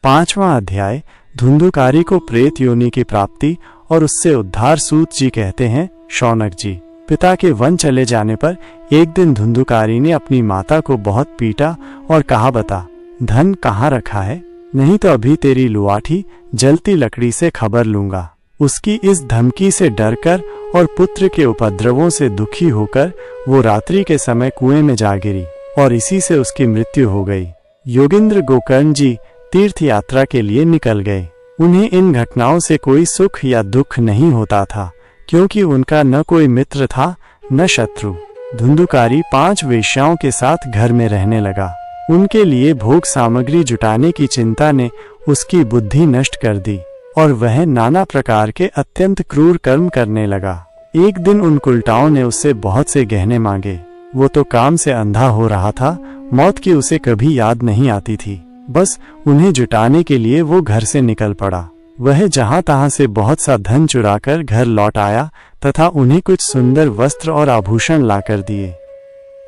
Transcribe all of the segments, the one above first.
5वां अध्याय। धुंधुकारी को प्रेत योनि की प्राप्ति और उससे उद्धार। सूत जी कहते हैं, शौनक जी, पिता के वन चले जाने पर एक दिन धुंधुकारी ने अपनी माता को बहुत पीटा और कहा, बता धन कहाँ रखा है, नहीं तो अभी तेरी लुआठी जलती लकड़ी से खबर लूंगा। उसकी इस धमकी से डरकर और पुत्र के उपद्रवों से दुखी होकर वो रात्रि के समय कुएं में जा गिरी और इसी से उसकी मृत्यु हो गई। योगेंद्र गोकर्ण जी तीर्थ यात्रा के लिए निकल गए। उन्हें इन घटनाओं से कोई सुख या दुख नहीं होता था, क्योंकि उनका न कोई मित्र था न शत्रु। धुंधुकारी 5 वेश्याओं के साथ घर में रहने लगा। उनके लिए भोग सामग्री जुटाने की चिंता ने उसकी बुद्धि नष्ट कर दी और वह नाना प्रकार के अत्यंत क्रूर कर्म करने लगा। एक दिन उन कुलटाओं ने उससे बहुत से गहने मांगे। वो तो काम से अंधा हो रहा था, मौत की उसे कभी याद नहीं आती थी। बस उन्हें जुटाने के लिए वो घर से निकल पड़ा। वह जहां तहां से बहुत सा धन चुराकर घर लौट आया तथा उन्हें कुछ सुंदर वस्त्र और आभूषण लाकर दिए।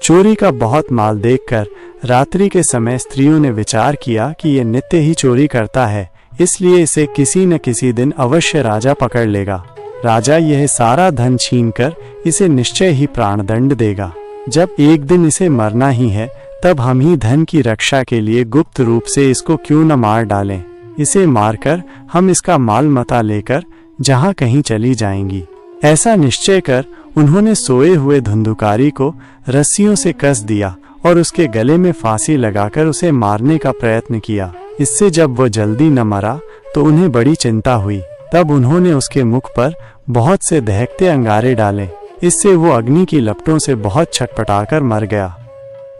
चोरी का बहुत माल देखकर रात्रि के समय स्त्रियों ने विचार किया कि ये नित्य ही चोरी करता है, इसलिए इसे किसी न किसी दिन अवश्य राजा पकड़ लेगा। राजा यह सारा धन छीनकर इसे निश्चय ही प्राणदंड देगा। जब एक दिन इसे मरना ही है, तब हम ही धन की रक्षा के लिए गुप्त रूप से इसको क्यों न मार डालें। इसे मारकर हम इसका माल मता लेकर जहां कहीं चली जाएंगी। ऐसा निश्चय कर उन्होंने सोए हुए धुंधुकारी को रस्सियों से कस दिया और उसके गले में फांसी लगाकर उसे मारने का प्रयत्न किया। इससे जब वो जल्दी न मरा तो उन्हें बड़ी चिंता हुई। तब उन्होंने उसके मुख पर बहुत से दहकते अंगारे डाले। इससे वो अग्नि की लपटों से बहुत छटपटाकर मर गया।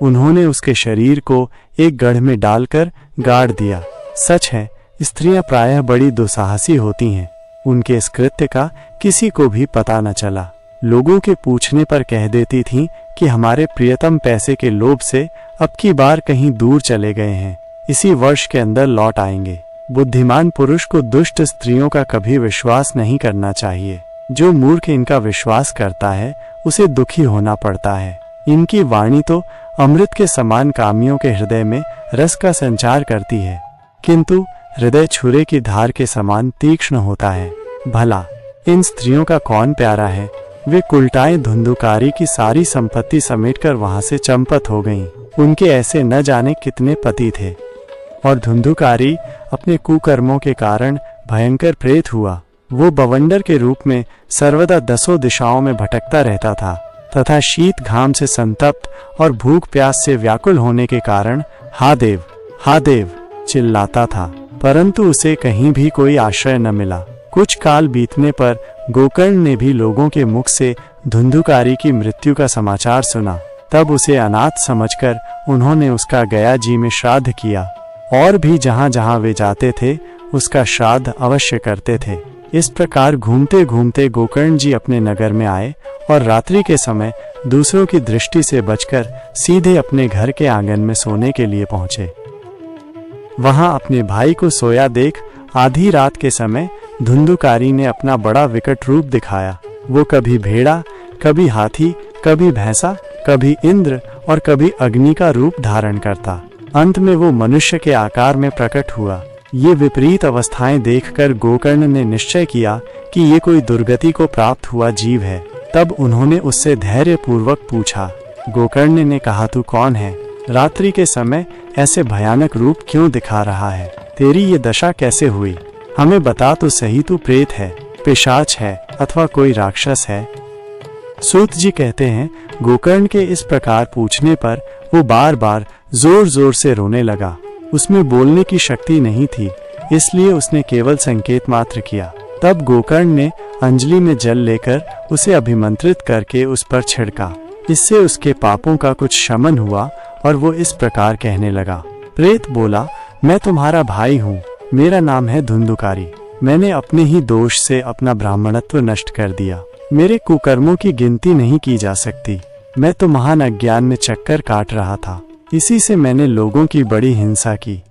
उन्होंने उसके शरीर को एक गढ़ में डालकर गाड़ दिया। सच है, स्त्रियां प्रायः बड़ी दुस्साहसी होती हैं। उनके इस कृत्य का किसी को भी पता न चला। लोगों के पूछने पर कह देती थीं कि हमारे प्रियतम पैसे के लोभ से अब की बार कहीं दूर चले गए हैं, इसी वर्ष के अंदर लौट आएंगे। बुद्धिमान पुरुष को दुष्ट स्त्रियों का कभी विश्वास नहीं करना चाहिए। जो मूर्ख इनका विश्वास करता है उसे दुखी होना पड़ता है। इनकी वाणी तो अमृत के समान कामियों के हृदय में रस का संचार करती है, किंतु हृदय छुरे की धार के समान तीक्ष्ण होता है। भला इन स्त्रियों का कौन प्यारा है। वे कुलटाएं धुंधुकारी की सारी संपत्ति समेटकर वहां से चंपत हो गईं। उनके ऐसे न जाने कितने पति थे और धुंधुकारी अपने कुकर्मों के कारण भयंकर प्रेत हुआ। वो बवंडर के रूप में सर्वदा 10 दिशाओं में भटकता रहता था तथा शीत घाम से संतप्त और भूख प्यास से व्याकुल होने के कारण हा देव चिल्लाता था, परंतु उसे कहीं भी कोई आश्रय न मिला। कुछ काल बीतने पर गोकर्ण ने भी लोगों के मुख से धुंधुकारी की मृत्यु का समाचार सुना। तब उसे अनाथ समझकर उन्होंने उसका गया जी में श्राद्ध किया और भी जहां जहां वे जाते थे उसका श्राद्ध अवश्य करते थे। इस प्रकार घूमते घूमते गोकर्ण जी अपने नगर में आए और रात्रि के समय दूसरों की दृष्टि से बचकर सीधे अपने घर के आंगन में सोने के लिए पहुंचे। वहां अपने भाई को सोया देख आधी रात के समय धुंधुकारी ने अपना बड़ा विकट रूप दिखाया। वो कभी भेड़ा, कभी हाथी, कभी भैंसा, कभी इंद्र और कभी अग्नि का रूप धारण करता। अंत में वो मनुष्य के आकार में प्रकट हुआ। ये विपरीत अवस्थाएं देखकर गोकर्ण ने निश्चय किया कि ये कोई दुर्गति को प्राप्त हुआ जीव है। तब उन्होंने उससे धैर्य पूर्वक पूछा। गोकर्ण ने कहा, तू कौन है? रात्रि के समय ऐसे भयानक रूप क्यों दिखा रहा है? तेरी ये दशा कैसे हुई? हमें बता तो सही, तू प्रेत है, पिशाच है अथवा कोई राक्षस है? सूत जी कहते हैं, गोकर्ण के इस प्रकार पूछने पर वो बार बार जोर जोर से रोने लगा। उसमें बोलने की शक्ति नहीं थी, इसलिए उसने केवल संकेत मात्र किया। तब गोकर्ण ने अंजलि में जल लेकर उसे अभिमंत्रित करके उस पर छिड़का। इससे उसके पापों का कुछ शमन हुआ और वो इस प्रकार कहने लगा। प्रेत बोला, मैं तुम्हारा भाई हूँ, मेरा नाम है धुंधुकारी। मैंने अपने ही दोष से अपना ब्राह्मणत्व नष्ट कर दिया। मेरे कुकर्मों की गिनती नहीं की जा सकती। मैं तो महान अज्ञान में चक्कर काट रहा था, इसी से मैंने लोगों की बड़ी हिंसा की।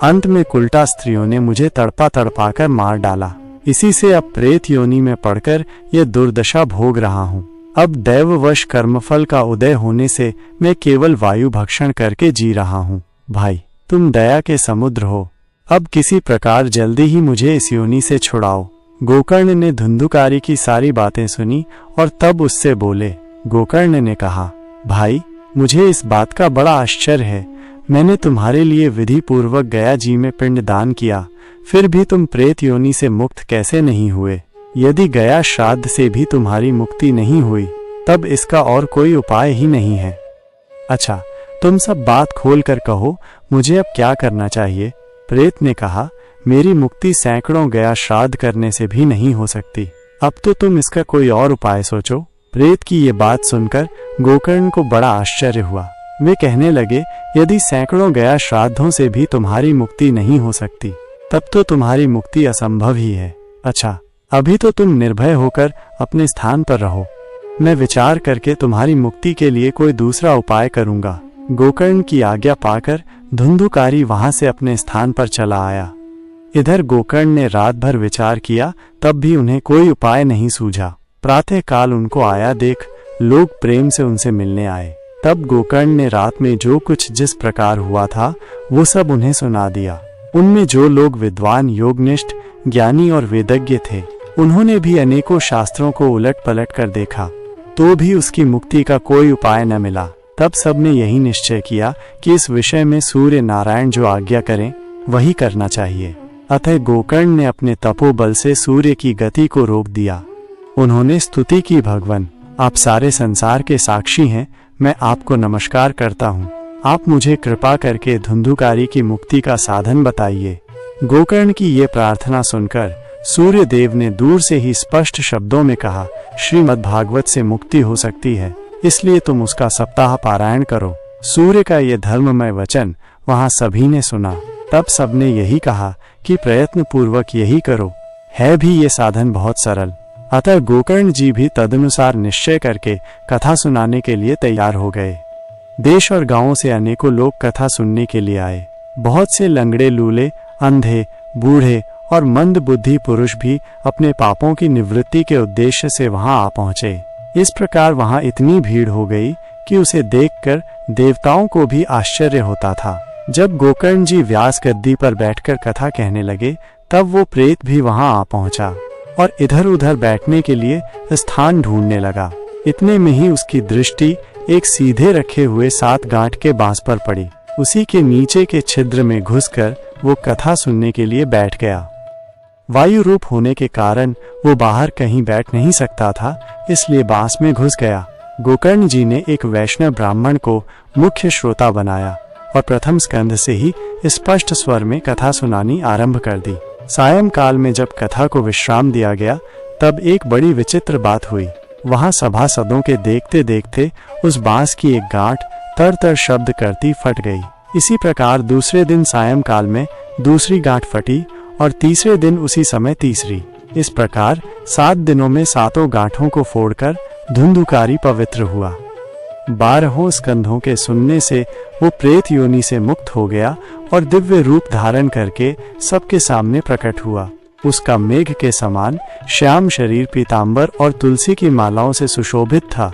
अंत में कुलटा स्त्रियों ने मुझे तड़पा तड़पाकर मार डाला। इसी से अब प्रेत योनि में पड़कर यह दुर्दशा भोग रहा हूँ। अब दैववश कर्मफल का उदय होने से मैं केवल वायु भक्षण करके जी रहा हूँ। भाई, तुम दया के समुद्र हो, अब किसी प्रकार जल्दी ही मुझे इस योनि से छुड़ाओ। गोकर्ण ने धुंधुकारी की सारी बातें सुनी और तब उससे बोले। गोकर्ण ने कहा, भाई मुझे इस बात का बड़ा आश्चर्य है। मैंने तुम्हारे लिए विधि पूर्वक गया जी में पिंड दान किया, फिर भी तुम प्रेत योनि से मुक्त कैसे नहीं हुए? यदि गया श्राद्ध से भी तुम्हारी मुक्ति नहीं हुई, तब इसका और कोई उपाय ही नहीं है। अच्छा, तुम सब बात खोल कर कहो, मुझे अब क्या करना चाहिए? प्रेत ने कहा, मेरी मुक्ति सैकड़ों गया श्राद्ध करने से भी नहीं हो सकती। अब तो तुम इसका कोई और उपाय सोचो। प्रेत की ये बात सुनकर गोकर्ण को बड़ा आश्चर्य हुआ। वे कहने लगे, यदि सैकड़ों गया श्राद्धों से भी तुम्हारी मुक्ति नहीं हो सकती, तब तो तुम्हारी मुक्ति असंभव ही है। अच्छा, अभी तो तुम निर्भय होकर अपने स्थान पर रहो। मैं विचार करके तुम्हारी मुक्ति के लिए कोई दूसरा उपाय करूंगा। गोकर्ण की आज्ञा पाकर धुंधुकारी वहां से अपने स्थान पर चला आया। इधर गोकर्ण ने रात भर विचार किया, तब भी उन्हें कोई उपाय नहीं सूझा। प्रातः काल उनको आया देख लोग प्रेम से उनसे मिलने आए। तब गोकर्ण ने रात में जो कुछ जिस प्रकार हुआ था वो सब उन्हें सुना दिया। उनमें जो लोग विद्वान, योगनिष्ठ, ज्ञानी और वेदज्ञ थे, उन्होंने भी अनेकों शास्त्रों को उलट पलट कर देखा, तो भी उसकी मुक्ति का कोई उपाय न मिला। तब सबने यही निश्चय किया कि इस विषय में सूर्य नारायण जो आज्ञा करें वही करना चाहिए। अतः गोकर्ण ने अपने तपोबल से सूर्य की गति को रोक दिया। उन्होंने स्तुति की, भगवान आप सारे संसार के साक्षी हैं, मैं आपको नमस्कार करता हूँ। आप मुझे कृपा करके धुंधुकारी की मुक्ति का साधन बताइए। गोकर्ण की ये प्रार्थना सुनकर सूर्य देव ने दूर से ही स्पष्ट शब्दों में कहा, श्रीमद् भागवत से मुक्ति हो सकती है, इसलिए तुम उसका सप्ताह पारायण करो। सूर्य का ये धर्ममय वचन वहां सभी ने सुना। तब सबने यही कहा कि प्रयत्न पूर्वक यही करो, है भी ये साधन बहुत सरल। अतः गोकर्ण जी भी तदनुसार निश्चय करके कथा सुनाने के लिए तैयार हो गए। देश और गांवों से अनेकों लोग कथा सुनने के लिए आए। बहुत से लंगड़े, लूले, अंधे, बूढ़े और मंद बुद्धि पुरुष भी अपने पापों की निवृत्ति के उद्देश्य से वहां आ पहुंचे। इस प्रकार वहां इतनी भीड़ हो गई कि उसे देखकर देवताओं को भी आश्चर्य होता था। जब गोकर्ण जी व्यास गद्दी पर बैठकर कथा कहने लगे, तब वो प्रेत भी वहां आ पहुंचा और इधर उधर बैठने के लिए स्थान ढूंढने लगा। इतने में ही उसकी दृष्टि एक सीधे रखे हुए 7 गांठ के बांस पर पड़ी। उसी के नीचे के छिद्र में घुसकर वो कथा सुनने के लिए बैठ गया। वायु रूप होने के कारण वो बाहर कहीं बैठ नहीं सकता था, इसलिए बांस में घुस गया। गोकर्ण जी ने एक वैष्णव ब्राह्मण को मुख्य श्रोता बनाया और प्रथम स्कंध से ही स्पष्ट स्वर में कथा सुनानी आरंभ कर दी। सायंकाल में जब कथा को विश्राम दिया गया, तब एक बड़ी विचित्र बात हुई। वहां सभासदों के देखते देखते उस बांस की एक गांठ तर तर शब्द करती फट गई। इसी प्रकार दूसरे दिन सायंकाल में दूसरी गांठ फटी और तीसरे दिन उसी समय तीसरी। इस प्रकार 7 दिनों में 7 गांठों को फोड़कर धुंधुकारी पवित्र हुआ। 12 स्कंधों के सुनने से वो प्रेत योनि से मुक्त हो गया और दिव्य रूप धारण करके सबके सामने प्रकट हुआ। उसका मेघ के समान श्याम शरीर पीतांबर और तुलसी की मालाओं से सुशोभित था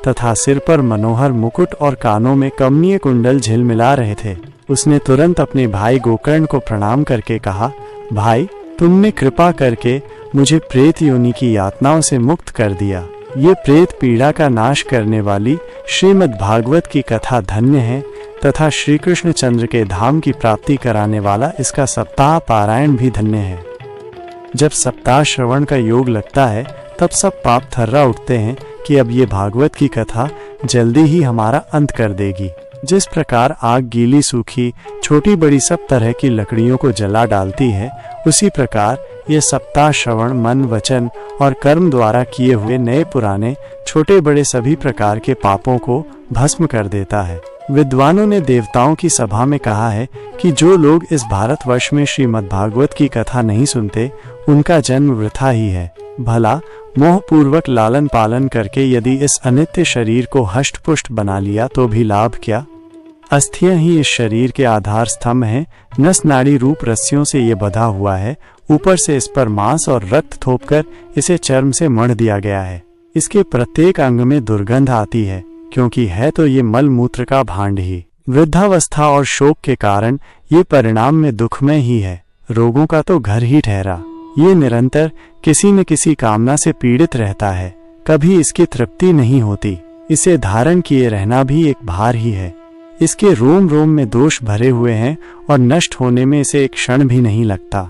तथा सिर पर मनोहर मुकुट और कानों में कमनीय कुंडल झिलमिला रहे थे। उसने तुरंत अपने भाई गोकर्ण को प्रणाम करके कहा, भाई तुमने कृपा करके मुझे प्रेत योनि की यातनाओं से मुक्त कर दिया। ये प्रेत पीड़ा का नाश करने वाली श्रीमद् भागवत की कथा धन्य है तथा श्री कृष्ण चंद्र के धाम की प्राप्ति कराने वाला इसका सप्ताह पारायण भी धन्य है। जब सप्ताह श्रवण का योग लगता है, तब सब पाप थर्रा उठते हैं कि अब ये भागवत की कथा जल्दी ही हमारा अंत कर देगी। जिस प्रकार आग गीली सूखी छोटी बड़ी सब तरह की लकड़ियों को जला डालती है, उसी प्रकार ये सप्ताह श्रवण मन, वचन और कर्म द्वारा किए हुए नए पुराने छोटे बड़े सभी प्रकार के पापों को भस्म कर देता है। विद्वानों ने देवताओं की सभा में कहा है कि जो लोग इस भारतवर्ष में श्रीमद् भागवत की कथा नहीं सुनते, उनका जन्म वृथा ही है। भला मोह पूर्वक लालन पालन करके यदि इस अनित्य शरीर को हष्ट पुष्ट बना लिया तो भी लाभ क्या? अस्थियां ही इस शरीर के आधार स्तंभ हैं। नस नाड़ी रूप रस्सियों से ये बंधा हुआ है। ऊपर से इस पर मांस और रक्त थोपकर इसे चर्म से मढ़ दिया गया है। इसके प्रत्येक अंग में दुर्गंध आती है, क्योंकि है तो ये मल मूत्र का भांड ही। वृद्धावस्था और शोक के कारण ये परिणाम में दुखमय ही है। रोगों का तो घर ही ठहरा। ये निरंतर किसी न किसी कामना से पीड़ित रहता है, कभी इसकी तृप्ति नहीं होती। इसे धारण किए रहना भी एक भार ही है। इसके रोम रोम में दोष भरे हुए हैं और नष्ट होने में इसे एक क्षण भी नहीं लगता।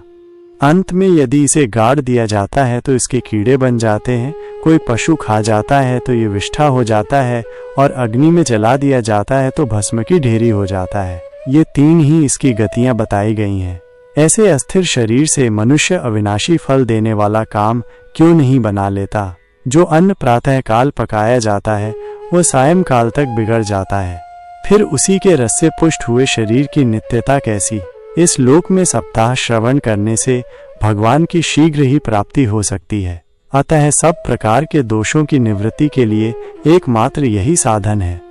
अंत में यदि इसे गाड़ दिया जाता है तो इसके कीड़े बन जाते हैं, कोई पशु खा जाता है तो ये विष्ठा हो जाता है, और अग्नि में जला दिया जाता है तो भस्म की ढेरी हो जाता है। ये 3 ही इसकी गतियां बताई गई हैं। ऐसे अस्थिर शरीर से मनुष्य अविनाशी फल देने वाला काम क्यों नहीं बना लेता? जो अन्न प्रातः काल पकाया जाता है वो सायंकाल तक बिगड़ जाता है, फिर उसी के रस से पुष्ट हुए शरीर की नित्यता कैसी? इस लोक में सप्ताह श्रवण करने से भगवान की शीघ्र ही प्राप्ति हो सकती है। अतः सब प्रकार के दोषों की निवृत्ति के लिए एकमात्र यही साधन है।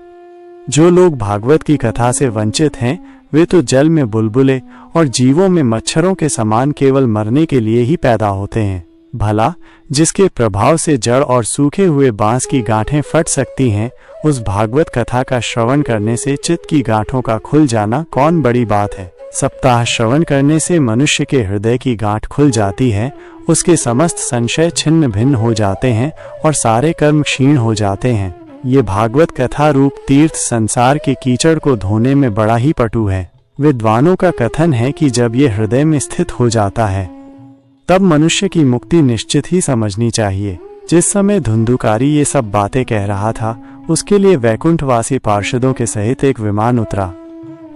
जो लोग भागवत की कथा से वंचित हैं वे तो जल में बुलबुले और जीवों में मच्छरों के समान केवल मरने के लिए ही पैदा होते हैं। भला जिसके प्रभाव से जड़ और सूखे हुए बांस की गांठें फट सकती हैं, उस भागवत कथा का श्रवण करने से चित्त की गांठों का खुल जाना कौन बड़ी बात है? सप्ताह श्रवण करने से मनुष्य के हृदय की गांठ खुल जाती है, उसके समस्त संशय छिन्न भिन्न हो जाते हैं और सारे कर्म क्षीण हो जाते हैं। ये भागवत कथा रूप तीर्थ संसार के कीचड़ को धोने में बड़ा ही पटु है। विद्वानों का कथन है कि जब ये हृदय में स्थित हो जाता है तब मनुष्य की मुक्ति निश्चित ही समझनी चाहिए। जिस समय धुंधुकारी ये सब बातें कह रहा था उसके लिए वैकुंठवासी पार्षदों के सहित एक विमान उतरा।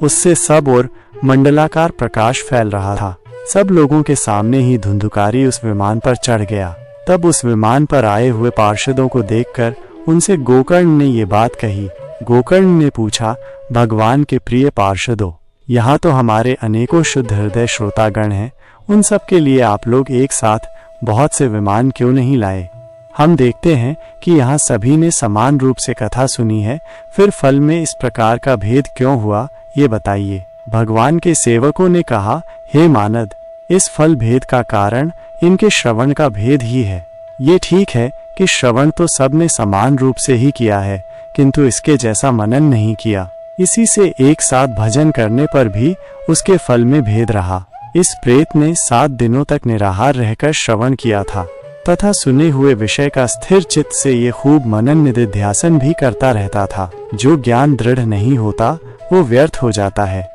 उससे सब ओर मंडलाकार प्रकाश फैल रहा था। सब लोगों के सामने ही धुंधुकारी उस विमान पर चढ़ गया। तब उस विमान पर आए हुए पार्षदों को देखकर उनसे गोकर्ण ने ये बात कही। गोकर्ण ने पूछा, भगवान के प्रिय पार्षदों, यहाँ तो हमारे अनेकों शुद्ध हृदय श्रोतागण हैं, उन सब के लिए आप लोग एक साथ बहुत से विमान क्यों नहीं लाए? हम देखते हैं कि यहाँ सभी ने समान रूप से कथा सुनी है, फिर फल में इस प्रकार का भेद क्यों हुआ, ये बताइए। भगवान के सेवकों ने कहा, हे मानद, इस फल भेद का कारण इनके श्रवण का भेद ही है। ये ठीक है कि श्रवण तो सबने समान रूप से ही किया है, किंतु इसके जैसा मनन नहीं किया। इसी से एक साथ भजन करने पर भी उसके फल में भेद रहा। इस प्रेत ने 7 दिनों तक निराहार रहकर श्रवण किया था तथा सुने हुए विषय का स्थिर चित्त से ये खूब मनन निधिध्यासन भी करता रहता था। जो ज्ञान दृढ़ नहीं होता वो व्यर्थ हो जाता है।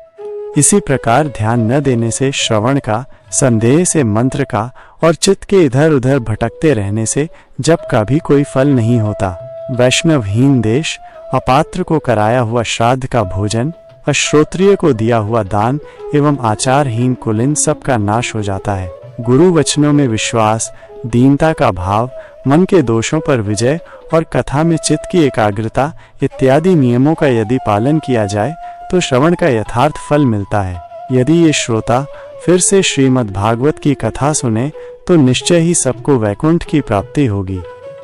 इसी प्रकार ध्यान न देने से श्रवण का, संदेह से मंत्र का और चित्त के इधर उधर भटकते रहने से जप का भी कोई फल नहीं होता। वैष्णवहीन देश, अपात्र को कराया हुआ श्राद्ध का भोजन, अश्रोत्रिय को दिया हुआ दान एवं आचारहीन कुलीन सबका नाश हो जाता है। गुरु वचनों में विश्वास, दीनता का भाव, मन के दोषों पर विजय और कथा में चित्त की एकाग्रता इत्यादि नियमों का यदि पालन किया जाए तो श्रवण का यथार्थ फल मिलता है। यदि ये श्रोता फिर से श्रीमद् भागवत की कथा सुने तो निश्चय ही सबको वैकुंठ की प्राप्ति होगी।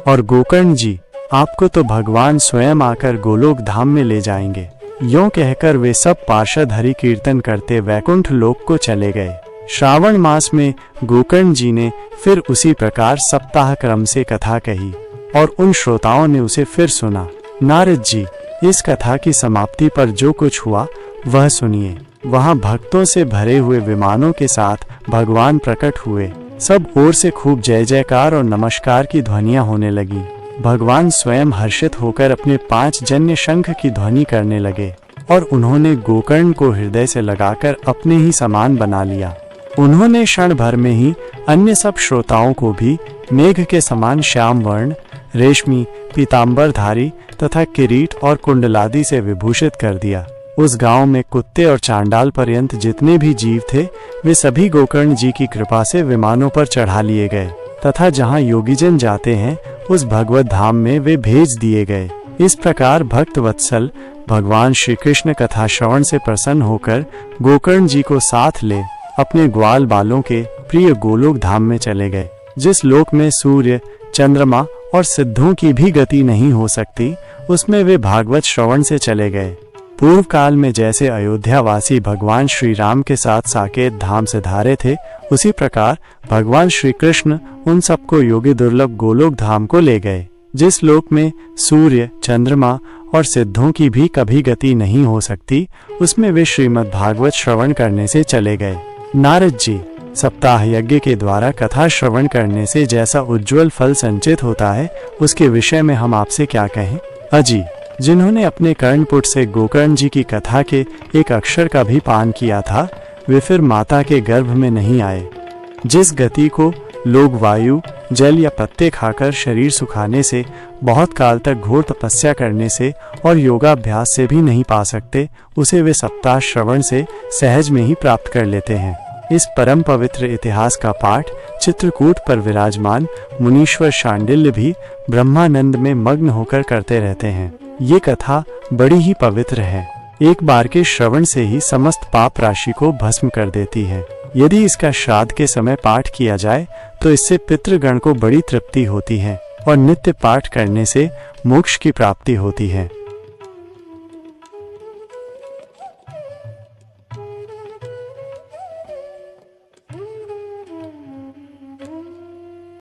और गोकर्ण जी, आपको तो भगवान स्वयं आकर गोलोक धाम में ले जाएंगे। यों कहकर वे सब पार्षद हरि कीर्तन करते वैकुंठ लोक को चले गए। श्रावण मास में गोकर्ण जी ने फिर उसी प्रकार सप्ताह क्रम से कथा कही और उन श्रोताओं ने उसे फिर सुना। नारद जी, इस कथा की समाप्ति पर जो कुछ हुआ वह सुनिए। वहां भक्तों से भरे हुए विमानों के साथ भगवान प्रकट हुए। सब ओर से खूब जय जयकार और नमस्कार की ध्वनियां होने लगी। भगवान स्वयं हर्षित होकर अपने 5 जन्य शंख की ध्वनि करने लगे और उन्होंने गोकर्ण को हृदय से लगाकर अपने ही समान बना लिया। उन्होंने क्षण भर में ही अन्य सब श्रोताओं को भी मेघ के समान श्याम वर्ण, रेशमी, पीतांबरधारी तथा किरीट और कुंडलादि से विभूषित कर दिया। उस गांव में कुत्ते और चांडाल पर्यंत जितने भी जीव थे वे सभी गोकर्ण जी की कृपा से विमानों पर चढ़ा लिए गए तथा जहां योगीजन जाते हैं उस भगवत धाम में वे भेज दिए गए। इस प्रकार भक्त वत्सल भगवान श्री कृष्ण कथा श्रवण से प्रसन्न होकर गोकर्ण जी को साथ ले अपने ग्वाल बालों के प्रिय गोलोक धाम में चले गए, जिस लोक में सूर्य, चंद्रमा और सिद्धों की भी गति नहीं हो सकती, उसमें वे भागवत श्रवण से चले गए। पूर्व काल में जैसे अयोध्यावासी भगवान श्री राम के साथ साकेत धाम से धारे थे, उसी प्रकार भगवान श्री कृष्ण उन सबको योगी दुर्लभ गोलोक धाम को ले गए, जिस लोक में सूर्य, चंद्रमा और सिद्धों की भी कभी गति नहीं हो सकती, उसमें वे श्रीमद् भागवत श्रवण करने से चले गए। नारद जी, सप्ताह यज्ञ के द्वारा कथा श्रवण करने से जैसा उज्जवल फल संचित होता है, उसके विषय में हम आपसे क्या कहें। अजी, जिन्होंने अपने कर्णपुट से गोकर्ण जी की कथा के एक अक्षर का भी पान किया था, वे फिर माता के गर्भ में नहीं आए। जिस गति को लोग वायु, जल या पत्ते खाकर शरीर सुखाने से, बहुत काल तक घोर तपस्या करने से और योगाभ्यास से भी नहीं पा सकते, उसे वे सप्ताह श्रवण से सहज में ही प्राप्त कर लेते हैं। इस परम पवित्र इतिहास का पाठ चित्रकूट पर विराजमान मुनीश्वर शांडिल्य भी ब्रह्मानंद में मग्न होकर करते रहते हैं। ये कथा बड़ी ही पवित्र है। एक बार के श्रवण से ही समस्त पाप राशि को भस्म कर देती है। यदि इसका श्राद्ध के समय पाठ किया जाए तो इससे पितृगण को बड़ी तृप्ति होती है और नित्य पाठ करने से मोक्ष की प्राप्ति होती है।